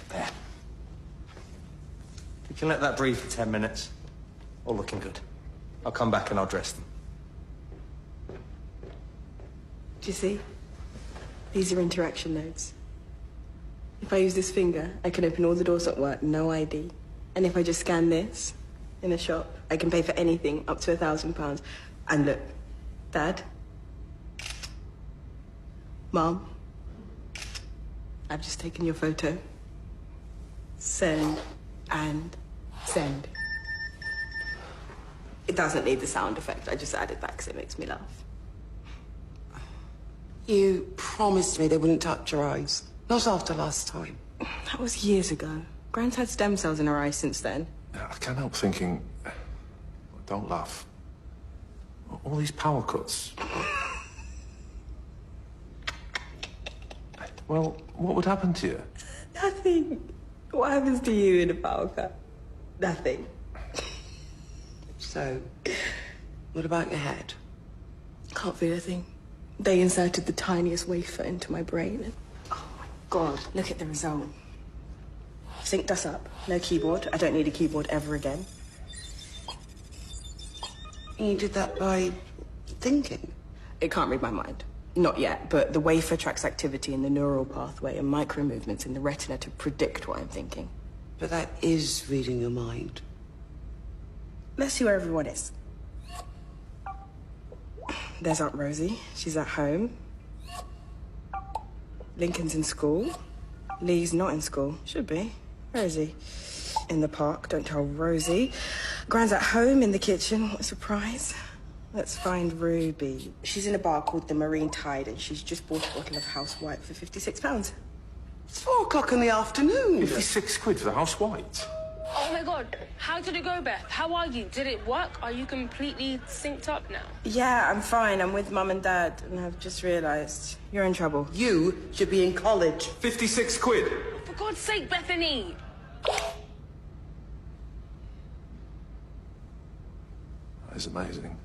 There. You can let that breathe for 10 minutes. All looking good. I'll come back and I'll dress them. Do you see? These are interaction nodes. If I use this finger, I can open all the doors at work, no ID. And if I just scan this in a shop, I can pay for anything up to £1,000. And look, Dad, Mom, I've just taken your photo. Send and send. It doesn't need the sound effect. I just added that because it makes me laugh. You promised me they wouldn't touch your eyes. Not after last time. That was years ago. Gran's had stem cells in her eyes since then. I can't help thinking... Don't laugh. All these power cuts. Well, what would happen to you? Nothing. What happens to you in a power cut? Nothing. So, what about your head? Can't feel a thing. They inserted the tiniest wafer into my brain and... Oh my God, look at the result. Synced us up. No keyboard. I don't need a keyboard ever again. You did that by thinking? It can't read my mind. Not yet, but the wafer tracks activity in the neural pathway and micro movements in the retina to predict what I'm thinking. But that is reading your mind. Let's see where everyone is. There's Aunt Rosie. She's at home. Lincoln's in school. Lee's not in school. Should be. Where is he? In the park. Don't tell Rosie. Gran's at home in the kitchen. What a surprise. Let's find Ruby. She's in a bar called the Marine Tide and she's just bought a bottle of House White for £56. It's 4 o'clock in the afternoon. 56 quid for the House White? Oh my God, how did it go, Beth? How are you? Did it work? Are you completely synced up now? Yeah, I'm fine. I'm with Mum and Dad and I've just realised you're in trouble. You should be in college. 56 quid? For God's sake, Bethany! That is amazing.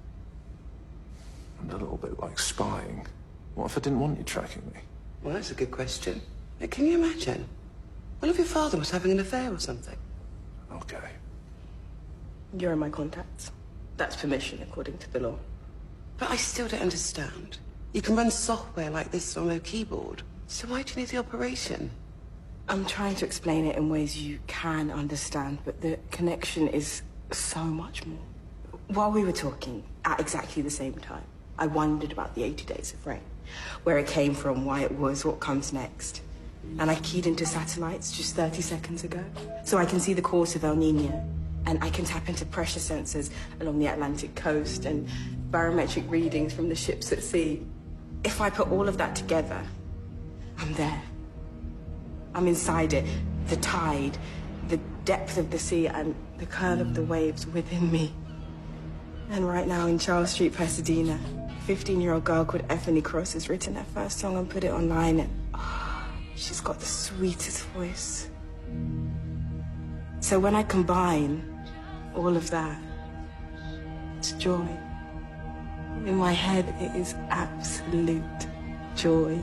And a little bit like spying. What if I didn't want you tracking me? Well, that's a good question. Can you imagine? What if your father was having an affair or something? Okay. You're in my contacts. That's permission according to the law. But I still don't understand. You can run software like this on a keyboard. So why do you need the operation? I'm trying to explain it in ways you can understand, but the connection is so much more. While we were talking, at exactly the same time, I wondered about the 80 Days of Rain. Where it came from, why it was, what comes next. And I keyed into satellites just 30 seconds ago. So I can see the course of El Nino. And I can tap into pressure sensors along the Atlantic coast and barometric readings from the ships at sea. If I put all of that together, I'm there. I'm inside it. The tide, the depth of the sea, and the curl of the waves within me. And right now in Charles Street, Pasadena, a 15-year-old girl called Effany Cross has written her first song and put it online. And she's got the sweetest voice. So when I combine all of that, it's joy. In my head, it is absolute joy.